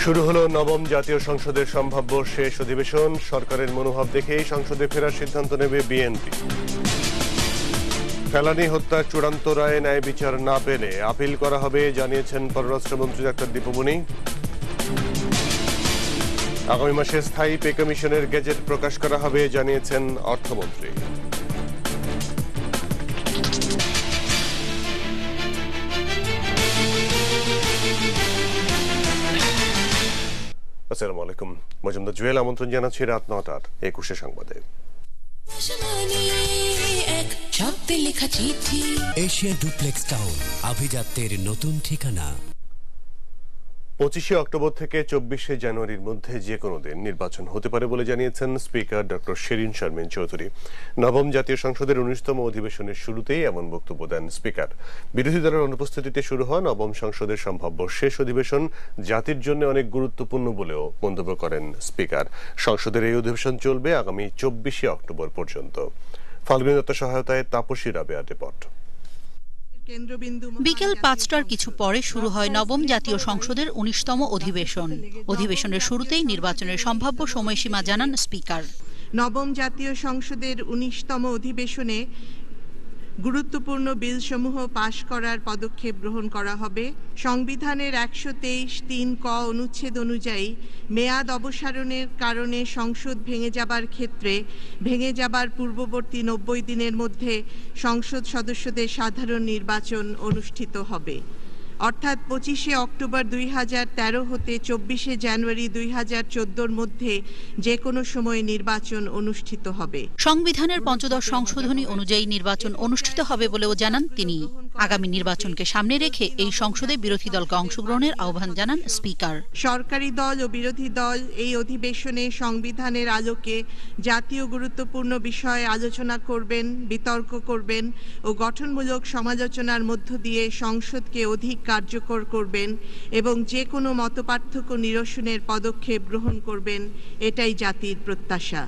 শুরু হলো নবম জাতীয় সংসদের সম্ভাব্য শেষ অধিবেশন। সরকারের মনোভাব দেখেই সংসদে ফেরার সিদ্ধান্ত নেবে বিএনপি। ফেলানী হত্যার চূড়ান্ত রায়ে ন্যায় বিচার না পেলে আপিল করা হবে জানিয়েছেন পররাষ্ট্রমন্ত্রী ডাক্তার দীপুমনি। আগামী মাসে স্থায়ী পে কমিশনের গেজেট প্রকাশ করা হবে জানিয়েছেন অর্থমন্ত্রী। আসসালামু আলাইকুম। মজুমদার জুয়েল আমন্ত্রণ জানাচ্ছি রাত ৯টার ২১ সংবাদে। এশিয়া ডুপ্লেক্স টাউন, আভিজাত্যের নতুন ঠিকানা। ২৫ অক্টোবর থেকে ২৪ জানুয়ারির মধ্যে যে কোনো দিন নির্বাচন হতে পারে বলে জানিয়েছেন স্পিকার ডক্টর শিরিন শারমিন চৌধুরী। নবম জাতীয় সংসদের ১৯তম অধিবেশনের শুরুতেই এমন বক্তব্য দেন স্পিকার। বিরোধী দলের অনুপস্থিতিতে শুরু হওয়া নবম সংসদের সম্ভাব্য শেষ অধিবেশন জাতির জন্য অনেক গুরুত্বপূর্ণ বলেও মন্তব্য করেন স্পিকার। সংসদের এই অধিবেশন চলবে আগামী ২৪ অক্টোবর পর্যন্ত। ফাল্গুনী দত্ত সহায়তায় তাপসী রাবেয়া রিপোর্ট। বিকেল ৫টার কিছু পরে শুরু হয় নবম জাতীয় সংসদের ১৯তম অধিবেশন। অধিবেশনের শুরুতেই নির্বাচনের সম্ভাব্য সময়সীমা জানান স্পিকার। নবম জাতীয় সংসদের ১৯তম অধিবেশনে গুরুত্বপূর্ণ বিলসমূহ পাশ করার পদক্ষেপ গ্রহণ করা হবে। সংবিধানের ১২৩(৩) ক অনুচ্ছেদ অনুযায়ী মেয়াদ অবসারণের কারণে সংসদ ভেঙে যাবার ক্ষেত্রে ভেঙে যাবার পূর্ববর্তী ৯০ দিনের মধ্যে সংসদ সদস্যদের সাধারণ নির্বাচন অনুষ্ঠিত হবে। অর্থাৎ ২৫ অক্টোবর ২০১৩ হতে ২৪ জানুয়ারি ২০১৪ মধ্যে যে কোনো সময় নির্বাচন অনুষ্ঠিত হবে। সংবিধানের ৫ম সংশোধনী অনুযায়ী নির্বাচন অনুষ্ঠিত হবে বলেও জানান তিনি। আগামী নির্বাচনকে সামনে রেখে এই সংসদে বিরোধী দলকে অংশগ্রহণের আহ্বান জানান স্পিকার। সরকারি দল ও বিরোধী দল এই অধিবেশনে সংবিধানের আলোকে জাতীয় গুরুত্বপূর্ণ বিষয়ে আলোচনা করবেন, বিতর্ক করবেন ও গঠনমূলক সমালোচনার মধ্য দিয়ে সংসদকে অধিক কার্যকর করবেন এবং যে কোনো মতপার্থক্য নিরসনের পদক্ষেপ গ্রহণ করবেন, এটাই জাতির প্রত্যাশা।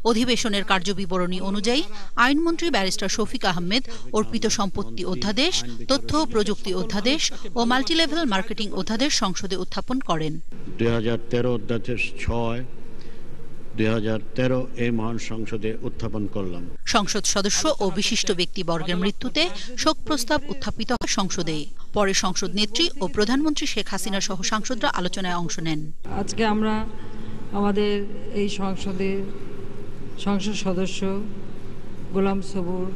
অধিবেশনের কার্যবিবরণী অনুযায়ী আইনমন্ত্রী ব্যারিস্টার শফিক আহমেদ অর্পিত সম্পত্তি অধ্যাদেশ, তথ্য ও প্রযুক্তি অধ্যাদেশ ও মাল্টিলেভেল মার্কেটিং অধ্যাদেশ সংসদে উত্থাপন করেন। ২০১৩ অধ্যাদেশ ৬ ২০১৩ এই মহান সংসদে উত্থাপন করলাম। সংসদ সদস্য ও বিশিষ্ট ব্যক্তিবর্গের মৃত্যুতে শোক প্রস্তাব উত্থাপিত হয় সংসদে। পরে সংসদ নেত্রী ও প্রধানমন্ত্রী শেখ হাসিনা সহ সাংসদরা আলোচনায় অংশ নেন। আজকে আমরা আমাদের এই সংসদের সংসদ সদস্য গোলাম সবুর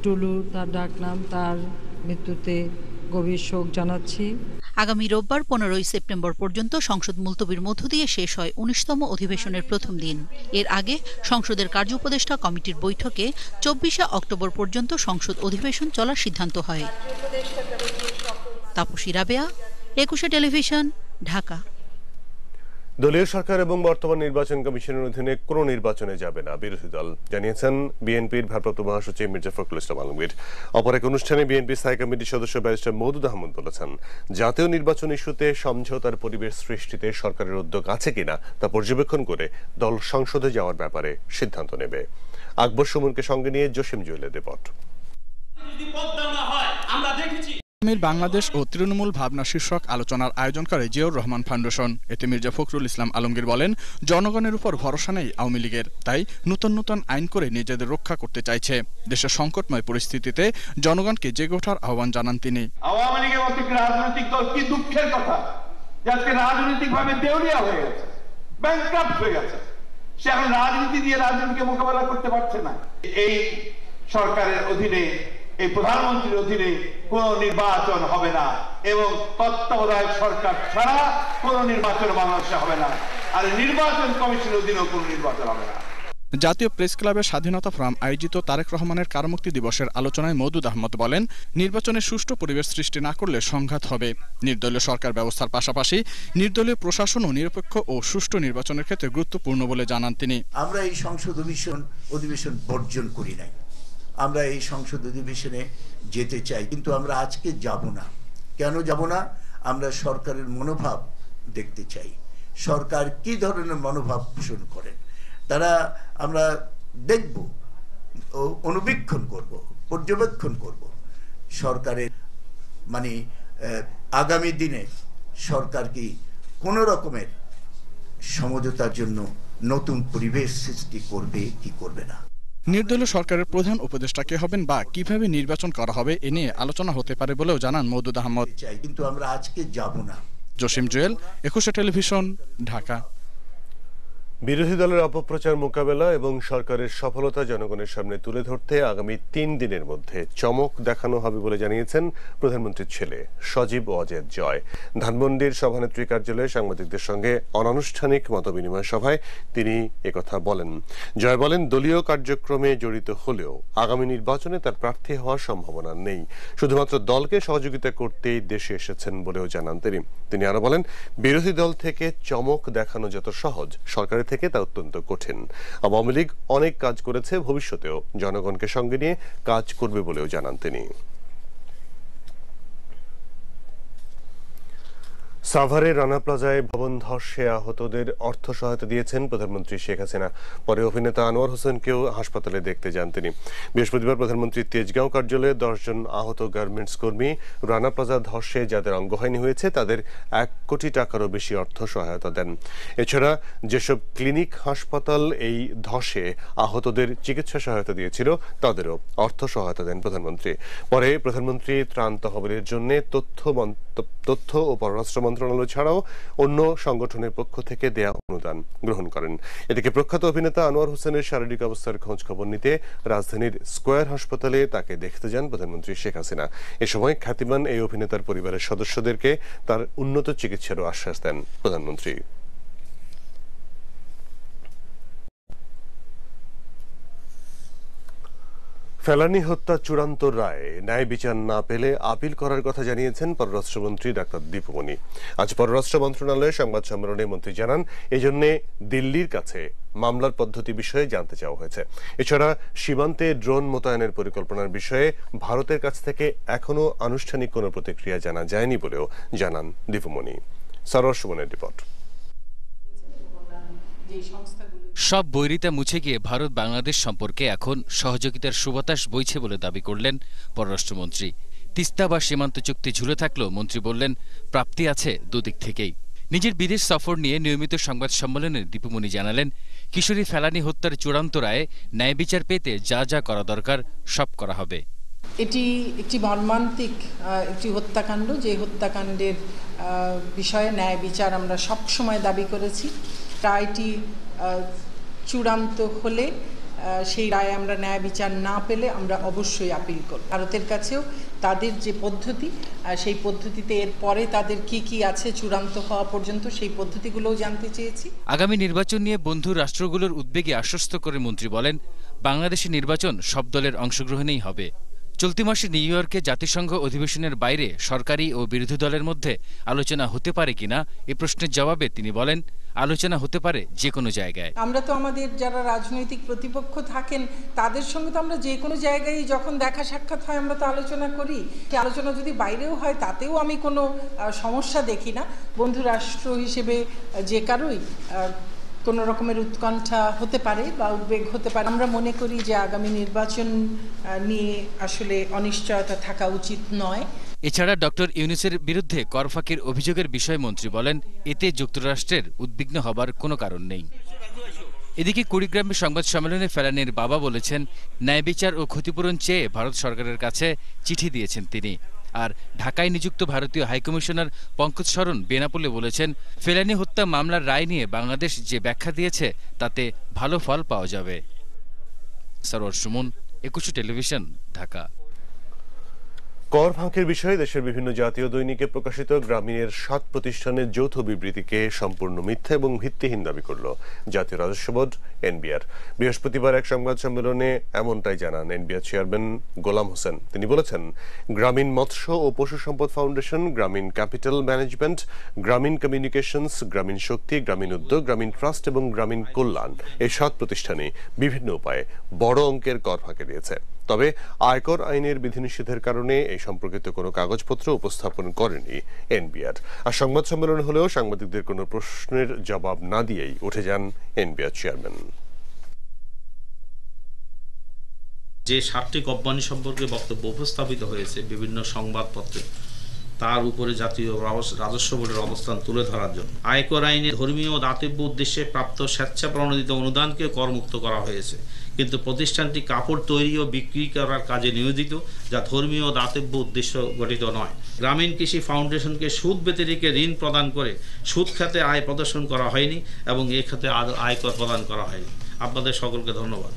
টুলু, তার ডাকনাম, তার মৃত্যুতে গভীর শোক জানাচ্ছি। আগামী রোববার ১৫ সেপ্টেম্বর পর্যন্ত সংসদ মুলতবির মধ্য দিয়ে শেষ হয় ১৯তম অধিবেশনের প্রথম দিন। এর আগে সংসদের কার্য উপদেষ্টা কমিটির বৈঠকে ২৪ অক্টোবর পর্যন্ত সংসদ অধিবেশন চলার সিদ্ধান্ত হয়। তাপসী রাবেয়া, ২১ টেলিভিশন, ঢাকা। দলীয় সরকার এবং বর্তমান নির্বাচন কমিশনের অধীনে কোনো নির্বাচনে যাবে না বিরোধী দল, জানিয়েছেন বিএনপির ভারপ্রাপ্ত মহাসচিব মির্জা ফখরুল ইসলাম আলমগীর। অপর এক অনুষ্ঠানে বিএনপি স্থায়ী কমিটির সদস্য ব্যারিস্টার মওদুদ আহমদ বলেছেন, জাতীয় নির্বাচন ইস্যুতে সমঝোতার পরিবেশ সৃষ্টিতে সরকারের উদ্যোগ আছে কিনা তা পর্যবেক্ষণ করে দল সংসদে যাওয়ার ব্যাপারে সিদ্ধান্ত নেবে। আকবর সুমনকে সঙ্গে নিয়ে জসিম জুয়েলের রিপোর্ট। বাংলাদেশ ও তৃণমূল ভাবনা শীর্ষক আলোচনার আয়োজন করে জিয়াউর রহমান ফাউন্ডেশন। এতে মির্জা ফখরুল ইসলাম আলমগীর বলেন, জনগণের উপর ভরসা নেই আওয়ামী লীগের, তাই নতুন নতুন আইন করে নিজেদের রক্ষা করতে চাইছে। দেশের সংকটময় পরিস্থিতিতে জনগণকে জেগে ওঠার আহ্বান জানান তিনি। আওয়ামী লীগের মতো একটি রাজনৈতিক দল, কি দুঃখের কথা যে আজকে রাজনৈতিকভাবে দেউলিয়া হয়ে গেছে, ব্যাংকরাপ্ট হয়ে গেছে। সে এখন রাজনীতি দিয়ে রাজনীতিকে মোকাবেলা করতে পারছে না। এই সরকারের অধীনে, এই প্রধানমন্ত্রীর অধীনে কোন নির্বাচন হবে না এবং তত্ত্বাবধায়ক সরকার ছাড়া কোন নির্বাচন বাংলাদেশে হবে না। আর নির্বাচন কমিশনের অধীনেও কোন নির্বাচন হবে না। জাতীয় প্রেস ক্লাবের স্বাধীনতা ফোরাম আয়োজিত তারেক রহমানের কারামুক্তি দিবসের আলোচনায় মওদুদ আহমদ বলেন, নির্বাচনে সুষ্ঠু পরিবেশ সৃষ্টি না করলে সংঘাত হবে। নির্দলীয় সরকার ব্যবস্থার পাশাপাশি নির্দলীয় প্রশাসন ও নিরপেক্ষ ও সুষ্ঠু নির্বাচনের ক্ষেত্রে গুরুত্বপূর্ণ বলে জানান তিনি। আমরা এই সংসদ অধিবেশন বর্জন করি নাই, আমরা এই সংসদ অধিবেশনে যেতে চাই, কিন্তু আমরা আজকে যাব না। কেন যাব না? আমরা সরকারের মনোভাব দেখতে চাই, সরকার কি ধরনের মনোভাব পোষণ করেন তারা আমরা দেখব, অনুবীক্ষণ করব, পর্যবেক্ষণ করব। সরকারের মানে আগামী দিনে সরকার কি কোনো রকমের সমঝোতার জন্য নতুন পরিবেশ সৃষ্টি করবে কি করবে না। নির্দলীয় সরকারের প্রধান উপদেষ্টা কে হবেন বা কিভাবে নির্বাচন করা হবে এ নিয়ে আলোচনা হতে পারে বলেও জানান মওদুদ আহমদ। কিন্তু আমরা আজকে যাব না। জসিম জুয়েল, 21 টেলিভিশন, ঢাকা। বিরোধী দলের অপপ্রচার মোকাবেলা এবং সরকারের সফলতা জনগণের সামনে তুলে ধরতে আগামী 3 দিনের মধ্যে চমক দেখানো হবে বলে জানিয়েছেন প্রধানমন্ত্রীর ছেলে সজীব ওয়াজেদ জয়। ধানমন্ডির সভানেত্রী কার্যালয়ে সাংবাদিকদের সঙ্গে অনানুষ্ঠানিক মতবিনিময় সভায় তিনি একথা বলেন। জয় বলেন, দলীয় কার্যক্রমে জড়িত হলেও আগামী নির্বাচনে তার প্রার্থী হওয়ার সম্ভাবনা নেই, শুধুমাত্র দলকে সহযোগিতা করতেই দেশে এসেছেন বলেও জানান তিনি আরো বলেন, বিরোধী দল থেকে চমক দেখানো যত সহজ, সরকারের থেকে তা অত্যন্ত কঠিন। আওয়ামী লীগ অনেক কাজ করেছে, ভবিষ্যতেও জনগণকে সঙ্গে নিয়ে কাজ করবে বলেও জানান তিনি। সাভারে রানা প্লাজায় ভবন ধসে আহতদের অর্থ সহায়তা দিয়েছেন প্রধানমন্ত্রী শেখ হাসিনা। পরে অভিনেতা আনোয়ার হোসেনকেও হাসপাতালে দেখতে যান তিনি। বৃহস্পতিবার প্রধানমন্ত্রীর তেজগাঁও কার্যালয়ে 10 জন আহত গার্মেন্টস কর্মী রানা প্লাজা ধসে যাদের অঙ্গহানি হয়েছে তাদের 1 কোটি টাকারও বেশি অর্থ সহায়তা দেন। এছাড়া যেসব ক্লিনিক হাসপাতাল এই ধসে আহতদের চিকিৎসা সহায়তা দিয়েছিল তাদেরও অর্থ সহায়তা দেন প্রধানমন্ত্রী। পরে প্রধানমন্ত্রী ত্রাণ তহবিলের জন্য তথ্য ও পররাষ্ট্র মন্ত্রণালয় ছাড়াও অন্য সংগঠনের পক্ষ থেকে দেয়া অনুদান গ্রহণ করেন। এদিকে প্রখ্যাত অভিনেতা আনোয়ার হোসেনের শারীরিক অবস্থার খোঁজ খবর নিতে রাজধানীর স্কয়ার হাসপাতালে তাকে দেখতে যান প্রধানমন্ত্রী শেখ হাসিনা। এ সময় খ্যাতিমান এই অভিনেতার পরিবারের সদস্যদেরকে তার উন্নত চিকিৎসারও আশ্বাস দেন প্রধানমন্ত্রী। ফেলানী হত্যা চূড়ান্ত রায় ন্যায় বিচার না পেলে আপিল করার কথা জানিয়েছেন পররাষ্ট্রমন্ত্রী ডাক্তার দীপুমণি। আজ পররাষ্ট্র মন্ত্রণালয়ে সংবাদ সম্মেলনে মন্ত্রী জানান, এজন্য দিল্লির কাছে মামলার পদ্ধতি বিষয়ে জানতে চাওয়া হয়েছে। এছাড়া সীমান্তে ড্রোন মোতায়েনের পরিকল্পনার বিষয়ে ভারতের কাছ থেকে এখনো আনুষ্ঠানিক কোনো প্রতিক্রিয়া জানা যায়নি বলেও জানান দীপুমণি। সরোজ সুমনের রিপোর্ট। সব বৈরিতা মুছে গিয়ে ভারত বাংলাদেশ সম্পর্কে এখন সহযোগিতার সুবাতাস বইছে বলে দাবি করলেন পররাষ্ট্রমন্ত্রী। তিস্তা বা সীমান্ত চুক্তি ঝুলে থাকলেও মন্ত্রী বললেন, প্রাপ্তি আছে দুদিক থেকেই। নিজের বিদেশ সফর নিয়ে নিয়মিত সংবাদ সম্মেলনে দীপুমণি জানালেন, কিশোরী ফেলানী হত্যার চূড়ান্ত রায়ে ন্যায় বিচার পেতে যা যা করা দরকার সব করা হবে। এটি একটি মর্মান্তিক একটি হত্যাকাণ্ড, যে হত্যাকাণ্ডের বিষয়ে ন্যায় বিচার আমরা সব সময় দাবি করেছি। রায়টি চূড়ান্ত হলে সেই রায়ে আমরা ন্যায় বিচার না পেলে আমরা অবশ্যই আপিল করব। ভারতের কাছেও তাদের যে পদ্ধতি, সেই পদ্ধতিতে এর পরে তাদের কি কি আছে চূড়ান্ত হওয়া পর্যন্ত সেই পদ্ধতিগুলোও জানতে চেয়েছি। আগামী নির্বাচন নিয়ে বন্ধু রাষ্ট্রগুলোর উদ্বেগে আশ্বস্ত করে মন্ত্রী বলেন, বাংলাদেশের নির্বাচন সব দলের অংশগ্রহণেই হবে। চলতি মাসে নিউ ইয়র্কে জাতিসংঘ অধিবেশনের বাইরে সরকারি ও বিরোধী দলের মধ্যে আলোচনা হতে পারে কিনা এ প্রশ্নের জবাবে তিনি বলেন, আলোচনা হতে পারে যে কোনো জায়গায়। আমরা তো আমাদের যারা রাজনৈতিক প্রতিপক্ষ থাকেন তাদের সঙ্গে তো আমরা যে কোনো জায়গায় যখন দেখা সাক্ষাৎ হয় আমরা তো আলোচনা করি। সেই আলোচনা যদি বাইরেও হয় তাতেও আমি কোনো সমস্যা দেখি না। বন্ধু রাষ্ট্র হিসেবে যে কারোই কোনো রকমের উৎকণ্ঠা হতে পারে বা উদ্বেগ হতে পারে। আমরা মনে করি যে আগামী নির্বাচন নিয়ে আসলে অনিশ্চয়তা থাকা উচিত নয়। এছাড়া ডক্টর ইউনূসের বিরুদ্ধে করফাকির অভিযোগের বিষয়ে মন্ত্রী বলেন, এতে যুক্তরাষ্ট্রের উদ্বিগ্ন হবার কোনো কারণ নেই। এদিকে কুড়িগ্রামে সংবাদ সম্মেলনে ফেলানীর বাবা বলেছেন, ন্যায় বিচার ও ক্ষতিপূরণ চেয়ে ভারত সরকারের কাছে চিঠি দিয়েছেন তিনি। আর ঢাকায় নিযুক্ত ভারতীয় হাইকমিশনার পঙ্কজ শরণ বেনাপোলে বলেছেন, ফেলানী হত্যা মামলার রায় নিয়ে বাংলাদেশ যে ব্যাখ্যা দিয়েছে তাতে ভালো ফল পাওয়া যাবে। সরোজ সুমন, 21 টেলিভিশন, ঢাকা। কর ফাঁকের বিষয়ে দেশের বিভিন্ন জাতীয় দৈনিকে প্রকাশিত গ্রামীণের 7 প্রতিষ্ঠানের যৌথ বিবৃতিকে সম্পূর্ণ মিথ্যা এবং ভিত্তিহীন দাবি করল জাতীয় রাজস্ব বোর্ড এনবিআর। বৃহস্পতিবার এক সংবাদ সম্মেলনে এমনটাই জানান এনবিআর চেয়ারম্যান গোলাম হোসেন। তিনি বলেছেন, গ্রামীণ মৎস্য ও পশু সম্পদ ফাউন্ডেশন, গ্রামীণ ক্যাপিটাল ম্যানেজমেন্ট, গ্রামীণ কমিউনিকেশনস, গ্রামীণ শক্তি, গ্রামীণ উদ্যোগ, গ্রামীণ ট্রাস্ট এবং গ্রামীণ কল্যাণ, এই 7 প্রতিষ্ঠানে বিভিন্ন উপায়ে বড় অঙ্কের কর ফাঁকে দিয়েছে। তবে আয়কর আইনের বিধিনিষেধের কারণে এই সম্পর্কিত কোনো কাগজপত্র উপস্থাপন করেনি এনবিআর। আর সংবাদ সম্মেলন হলেও সাংবাদিকদের কোনো প্রশ্নের জবাব না দিয়েই উঠে যান এনবিআর চেয়ারম্যান। যে 7টি কোম্পানি সম্পর্কে বক্তব্য উপস্থাপিত হয়েছে বিভিন্ন সংবাদপত্রে, তার উপরে জাতীয় রাজস্ব বোর্ডের অবস্থান তুলে ধরার জন্য আয়কর আইনে ধর্মীয় ও দাতব্য উদ্দেশ্যে প্রাপ্ত স্বেচ্ছা প্রণোদিত অনুদানকে করমুক্ত করা হয়েছে, কিন্তু প্রতিষ্ঠানটি কাপড় তৈরি ও বিক্রি করার কাজে নিয়োজিত, যা ধর্মীয় ও দাতব্য উদ্দেশ্য গঠিত নয়। গ্রামীণ কৃষি ফাউন্ডেশনকে সুদ ব্যতিরেকে ঋণ প্রদান করে সুদ খাতে আয় প্রদর্শন করা হয়নি এবং এ খাতে আয়কর প্রদান করা হয়নি। আপনাদের সকলকে ধন্যবাদ।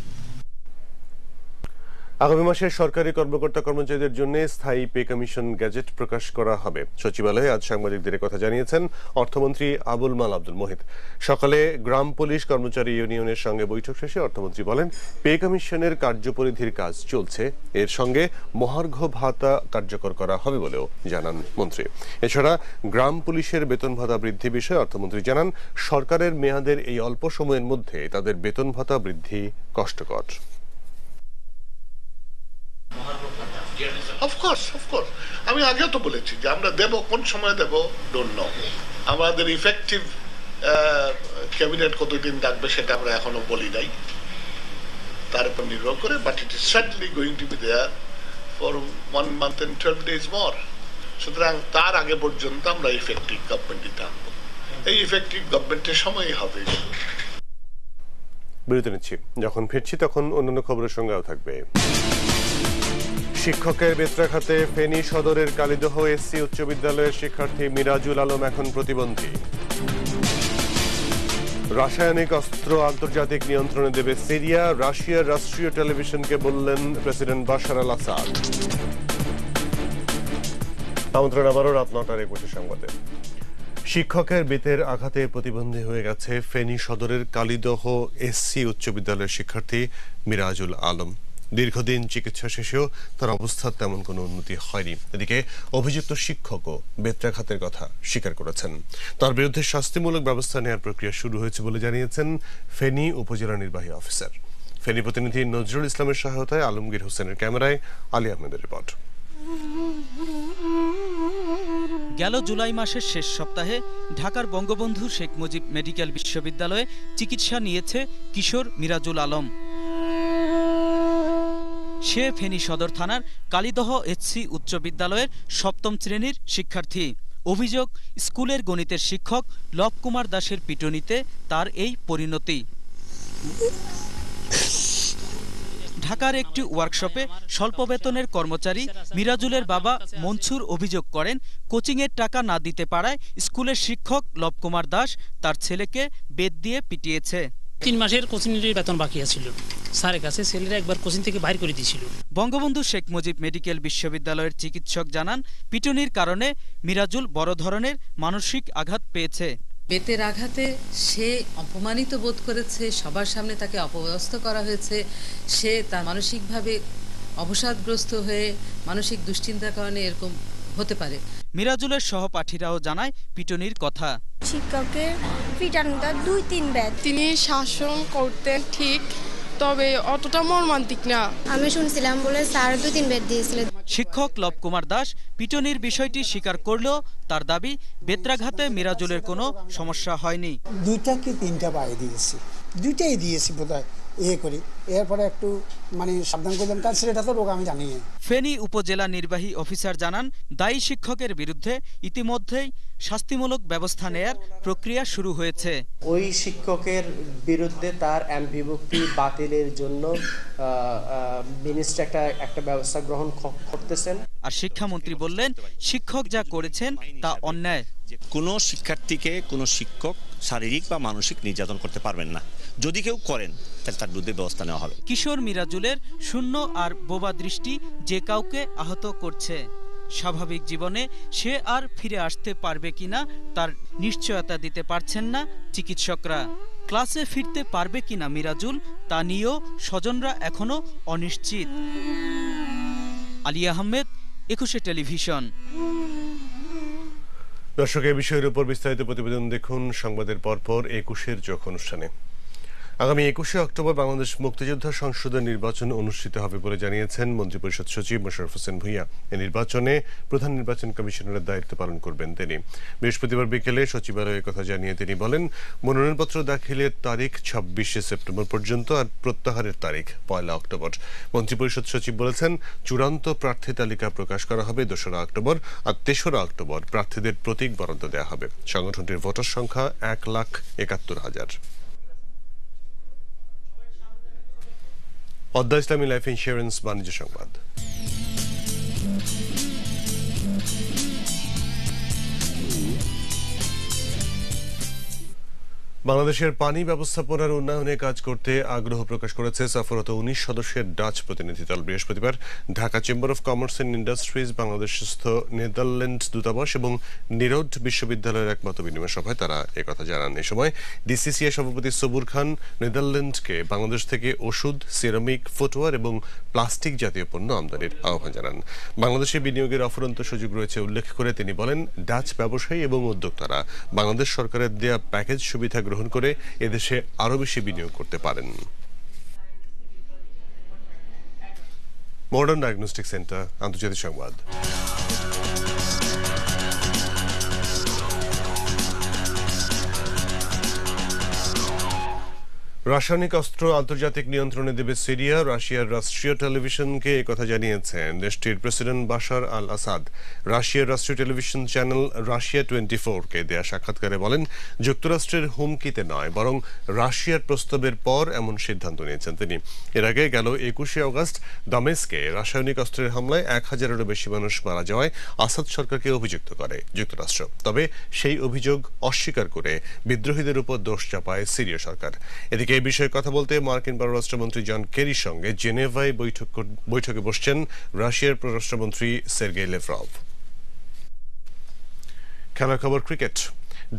আগামী মাসে সরকারি কর্মকর্তা কর্মচারীদের জন্য স্থায়ী পে কমিশন গ্যাজেট প্রকাশ করা হবে। সচিবালয়ে আজ সাংবাদিকদের কথা জানিয়েছেন অর্থমন্ত্রী আবুল মাল আব্দুল মোহিত। সকালে গ্রাম পুলিশ কর্মচারী ইউনিয়নের সঙ্গে বৈঠক শেষে অর্থমন্ত্রী বলেন, পে কমিশনের কার্যপরিধির কাজ চলছে, এর সঙ্গে মহার্ঘ ভাতা কার্যকর করা হবে বলেও জানান মন্ত্রী। এছাড়া গ্রাম পুলিশের বেতন ভাতা বৃদ্ধি বিষয়ে অর্থমন্ত্রী জানান, সরকারের মেয়াদের এই অল্প সময়ের মধ্যে তাদের বেতন ভাতা বৃদ্ধি কষ্টকর। অফকোর্স আমি আগেও তো বলেছি যে আমরা দেব, কোন সময় দেব ডোন্ট নো। আমাদের ইফেক্টিভ ক্যাবিনেট কতদিন ডাকবে সেটা আমরা এখনো বলি নাই, তার উপর নির্ভর করে, but it is certainly going to be there for 1 month and 12 days more। সুতরাং তার আগে পর্যন্ত আমরা ইফেক্টিভ গভর্নমেন্টই থাকবো। এই ইফেক্টিভ গভর্নমেন্টের সময়ই হবে। বিরতি নিচ্ছি, যখন ফিরছি তখন অন্যান্য খবরের সঙ্গেও থাকবে। শিক্ষকের বেত্রাঘাতে ফেনী সদরের কালিদহ এসসি উচ্চ বিদ্যালয়ের শিক্ষার্থী মিরাজুল আলম এখন প্রতিবন্ধী। রাসায়নিক অস্ত্র আন্তর্জাতিক নিয়ন্ত্রণে দেবে সিরিয়া, রাশিয়ার রাষ্ট্রীয় টেলিভিশনকে বললেন প্রেসিডেন্ট বাশার আল আসাদ। আমন্ত্রণ আবারও রাত 9:21 সংবাদে। শিক্ষকের বেতের আঘাতে প্রতিবন্ধী হয়ে গেছে ফেনী সদরের কালিদহ এসসি উচ্চ বিদ্যালয়ের শিক্ষার্থী মিরাজুল আলম। দীর্ঘদিন চিকিৎসা শেষেও তার অবস্থার তেমন কোনো উন্নতি হয়নি। এদিকে অভিযুক্ত শিক্ষকও বেত্রাঘাতের কথা স্বীকার করেছেন। তার বিরুদ্ধে শাস্তিমূলক ব্যবস্থা নেওয়ার প্রক্রিয়া শুরু হয়েছে বলে জানিয়েছেন ফেনী উপজেলা নির্বাহী অফিসার। ফেনী প্রতিনিধি নজরুল ইসলামের সহায়তায় আলমগীর হোসেনের ক্যামেরায় আলী আহমেদের রিপোর্ট। গেল জুলাই মাসের শেষ সপ্তাহে ঢাকার বঙ্গবন্ধু শেখ মুজিব মেডিকেল বিশ্ববিদ্যালয়ে চিকিৎসা নিয়েছে কিশোর মিরাজুল আলম। সে ফেনী সদর থানার কালিদহ এসসি উচ্চ বিদ্যালয়ের 7ম শ্রেণীর শিক্ষার্থী। অভিযোগ, স্কুলের গণিতের শিক্ষক লব কুমার দাসের পিটুনিতে তার এই পরিণতি। ঢাকার একটি ওয়ার্কশপে স্বল্প বেতনের কর্মচারী মিরাজুলের বাবা মনসুর অভিযোগ করেন, কোচিংয়ের টাকা না দিতে পারায় স্কুলের শিক্ষক লব কুমার দাস তার ছেলেকে বেত দিয়ে পিটিয়েছে। 3 মাসের কোচিংয়ের বেতন বাকি ছিল, স্যারের কাছে ছেলেরা একবার কোচিং থেকে বাইর করে দিয়েছিল। বঙ্গবন্ধু শেখ মুজিব মেডিকেল বিশ্ববিদ্যালয়ের চিকিৎসক জানান, পিটুনির কারণে মিরাজুল বড় ধরনের মানসিক আঘাত পেয়েছে। বেতের আঘাতে সে অপমানিত বোধ করেছে, সবার সামনে তাকে অপদস্থ করা হয়েছে। সে তার মানসিকভাবে অবসাদগ্রস্ত হয়ে মানসিক দুশ্চিন্তার কারণে এরকম হতে পারে। মিরাজুলের সহপাঠীরাও জানায় পিটুনির কথা। শিক্ষকের পিটানোটা 2-3 বার। তিনি শাসন করতেন ঠিক, তবে অতটা মর্মান্তিক না। আমি শুনছিলাম বলে স্যার 2-3 বার দিয়েছিলেন। শিক্ষক লব কুমার দাস পিটুনির বিষয়টি স্বীকার করলেও তার দাবি, বেত্রাঘাতে মিরাজুলের কোনো সমস্যা হয়নি। 2টা কি 3টা বাড়ি দিয়েছি, 2টাই দিয়েছি বোধহয় করি। এরপরে একটু সাবধান করলাম, কারণ সেটা তো রোগ আমি জানি। ফেনী উপজেলা নির্বাহী অফিসার জানান, দায়ী শিক্ষকের বিরুদ্ধে ইতিমধ্যেই শাস্তিমূলক ব্যবস্থা নেয়ার প্রক্রিয়া শুরু হয়েছে। ওই শিক্ষকের বিরুদ্ধে তার এমপিভুক্তি বাতিলের জন্য মিনিস্টার একটা ব্যবস্থা গ্রহণ করতেছেন। আর শিক্ষামন্ত্রী বললেন, শিক্ষক যা করেছেন তা অন্যায়। কোনো শিক্ষার্থীকে কোনো শিক্ষক শারীরিক বা মানসিক নির্যাতন করতে পারবেন না। যদি কেউ করেন তাহলে তার বিরুদ্ধে ব্যবস্থা নেওয়া হবে। কিশোর মিরাজুলের শূন্য আর বোবা দৃষ্টি যে কাউকে আহত করছে। স্বাভাবিক জীবনে সে আর ফিরে আসতে পারবে কিনা তার নিশ্চয়তা দিতে পারছেন না চিকিৎসকরা। ক্লাসে ফিরতে পারবে কিনা মিরাজুল, তা নিয়েও স্বজনরা এখনো অনিশ্চিত। আলী আহমেদ, 21 টেলিভিশন। দর্শক, এই বিষয়ের উপর বিস্তারিত প্রতিবেদন দেখুন সংবাদের পরপর 21-এর চোখ অনুষ্ঠানে। আগামী 21শে অক্টোবর বাংলাদেশ মুক্তিযোদ্ধা সংসদের নির্বাচন অনুষ্ঠিত হবে বলে জানিয়েছেন মন্ত্রিপরিষদ সচিব মোশাররফ হোসেন ভূঁইয়া। এই নির্বাচনে প্রধান নির্বাচন কমিশনারের দায়িত্ব পালন করবেন তিনি। বৃহস্পতিবার বিকেলে সচিবালয়ে কথা জানিয়ে তিনি বলেন, মনোনয়নপত্র দাখিলের তারিখ 26শে সেপ্টেম্বর পর্যন্ত আর প্রত্যাহারের তারিখ 1 অক্টোবর। মন্ত্রিপরিষদ সচিব বলেছেন, চূড়ান্ত প্রার্থী তালিকা প্রকাশ করা হবে 2রা অক্টোবর আর 3রা অক্টোবর প্রার্থীদের প্রতীক বরাদ্দ দেওয়া হবে। সংগঠনটির ভোটার সংখ্যা 1,71,000। অদ্দা ইসলামী লাইফ ইন্স্যুরেন্স বাণিজ্য সংবাদ। বাংলাদেশের পানি ব্যবস্থাপনার উন্নয়নে কাজ করতে আগ্রহ প্রকাশ করেছে সফররত 19 সদস্যের ডাচ প্রতিনিধি দল। বৃহস্পতিবার Dhaka chamber of commerce and industries, বাংলাদেশস্থ নেদারল্যান্ড দূতাবাস এবং নিরোড বিশ্ববিদ্যালয়ের এক মত বিনিময় সভায় তারা একথা জানান। এ সময় ডিসিসিআই সভাপতি সবুর খান নেদারল্যান্ডকে বাংলাদেশ থেকে ওষুধ, সিরামিক, ফুটওয়্যার এবং প্লাস্টিক জাতীয় পণ্য আমদানির আহ্বান জানান। বাংলাদেশে বিনিয়োগের অফুরন্ত সুযোগ রয়েছে উল্লেখ করে তিনি বলেন, ডাচ ব্যবসায়ী এবং উদ্যোক্তারা বাংলাদেশ সরকারের দেয়া প্যাকেজ সুবিধা গ্রহণ করে এদেশে আরো বেশি বিনিয়োগ করতে পারেন। মডার্ন ডায়াগনস্টিক সেন্টার, আন্তর্জাতিক সংবাদ। রাসায়নিক অস্ত্র আন্তর্জাতিক নিয়ন্ত্রণে দেবে সিরিয়া। রাশিয়ার রাষ্ট্রীয় টেলিভিশনকে একথা জানিয়েছেন দেশটির প্রেসিডেন্ট বাশার আল আসাদ। রাশিয়ার রাষ্ট্রীয় টেলিভিশন চ্যানেল রাশিয়া 24-কে দেয়া সাক্ষাৎকারে বলেন, যুক্তরাষ্ট্রের হুমকিতে নয় বরং রাশিয়ার প্রস্তাবের পর এমন সিদ্ধান্ত নিয়েছেন তিনি। এর আগে গেল 21শে অগস্ট দামেস্কে রাসায়নিক অস্ত্রের হামলায় 1000-এরও বেশি মানুষ মারা যাওয়ায় আসাদ সরকারকে অভিযুক্ত করে যুক্তরাষ্ট্র। তবে সেই অভিযোগ অস্বীকার করে বিদ্রোহীদের উপর দোষ চাপায় সিরীয় সরকার। এদিকে এই বিষয়ে কথা বলতে মার্কিন পররাষ্ট্রমন্ত্রী জন কেরির সঙ্গে জেনেভায় বৈঠকে বসছেন রাশিয়ার পররাষ্ট্রমন্ত্রী সের্গেই লেভরভ। খেলার খবর, ক্রিকেট।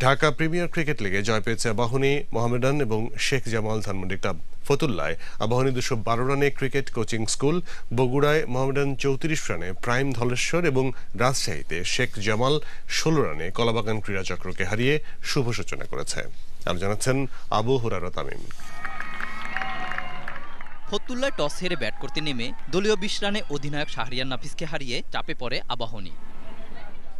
ঢাকা প্রিমিয়ার ক্রিকেট লিগে জয় পেয়েছে আবাহনী, মোহামেডান এবং শেখ জামাল ধানমন্ডি ক্লাব। ফতুল্লায় আবাহনী 212 রানে ক্রিকেট কোচিং স্কুল, বগুড়ায় মোহামেডান 34 রানে প্রাইম ধলেশ্বর এবং রাজশাহীতে শেখ জামাল 16 রানে কলাবাগান ক্রীড়া চক্রকে হারিয়ে শুভ সূচনা করেছে। আর জানাচ্ছেন আবু হুরায়রা তামিম। ফতুল্লায় টস হেরে ব্যাট করতে নেমে দলীয় 20 রানে অধিনায়ক শাহরিয়ার নাফিসকে হারিয়ে চাপে পড়ে আবাহনী।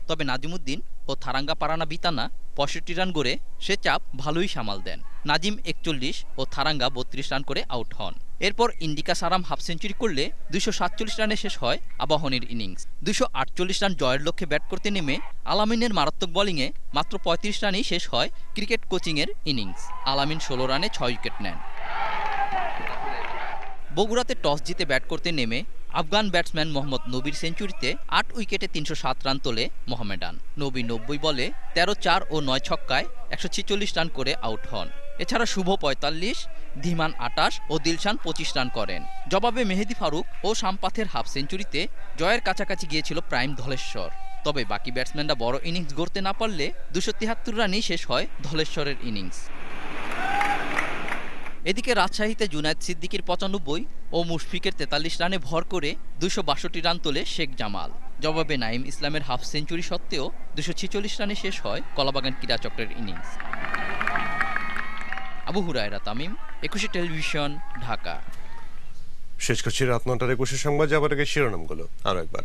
তবে নাজিমুদ্দিন ও থারাঙ্গা পারানা বিতানা 65 রান করে সে চাপ ভালোই সামাল দেন। নাজিম 41 ও থারাঙ্গা 32 রান করে আউট হন। এরপর ইন্ডিকা সারাম হাফ সেঞ্চুরি করলে 247 রানে শেষ হয় আবাহনীর ইনিংস। 248 রান জয়ের লক্ষ্যে ব্যাট করতে নেমে আলামিনের মারাত্মক বোলিংয়ে মাত্র 35 রানেই শেষ হয় ক্রিকেট কোচিংয়ের ইনিংস। আলামিন 16 রানে 6 উইকেট নেন। বগুড়াতে টস জিতে ব্যাট করতে নেমে আফগান ব্যাটসম্যান মোহাম্মদ নবীর সেঞ্চুরিতে 8 উইকেটে 307 রান তোলে মোহামেডান। নবী 90 বলে 13-4 ও 9 ছক্কায় 146 রান করে আউট হন। এছাড়া শুভ 45, ধীমান 28 ও দিলশান 25 রান করেন। জবাবে মেহেদি ফারুক ও শামপাথের হাফ সেঞ্চুরিতে জয়ের কাছাকাছি গিয়েছিল প্রাইম ধলেশ্বর। তবে বাকি ব্যাটসম্যানরা বড় ইনিংস গড়তে না পারলে 273 রানেই শেষ হয় ধলেশ্বরের ইনিংস। এদিকে রাজশাহীতে জুনায়েদ সিদ্দিকীর 95 ও মুশফিকের 43 রানে ভর করে 262 রান তোলে শেখ জামাল। জবাবে নাইম ইসলামের হাফ সেঞ্চুরি সত্ত্বেও 246 রানে শেষ হয় কলাবাগান ক্রীড়া চক্রের ইনিংস। আবু হুরায়রা তামিম, 21 টেলিভিশন, ঢাকা। শেষ করছি রাত 9টার 21 সংবাদ। যাবার আগে শিরোনামগুলো আরো একবার।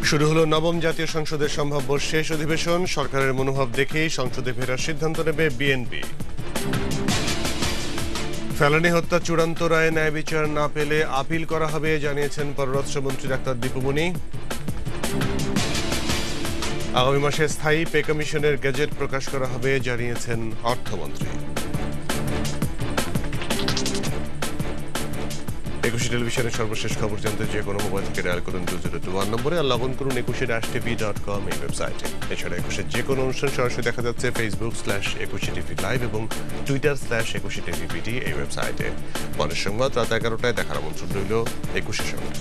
শুরু হলো নবম জাতীয় সংসদের সম্ভাব্য শেষ অধিবেশন। সরকারের মনোভাব দেখেই সংসদে ফেরার সিদ্ধান্ত নেবে বিএনপি। ফেলানী হত্যা চূড়ান্ত রায়ে ন্যায় বিচার না পেলে আপিল করা হবে জানিয়েছেন পররাষ্ট্রমন্ত্রী ডাক্তার দীপুমণি। আগামী মাসে স্থায়ী পে কমিশনের গেজেট প্রকাশ করা হবে জানিয়েছেন অর্থমন্ত্রী। 21 টেলিভিশনের সর্বশেষ খবর জানতে যে কোনো মোবাইল থেকে ডায়াল করুন 2021 নম্বরে আর লগ ইন করুন 21-tv.com এই ওয়েবসাইটে। এছাড়া 21 যে কোনো অনুষ্ঠান সরাসরি দেখা যাচ্ছে Facebook/21TV লাইভ এবং Twitter/21TVPD এই ওয়েবসাইটে। পরের সংবাদ রাত 11টায় দেখার আমন্ত্রণ রইল। 21 সংবাদ।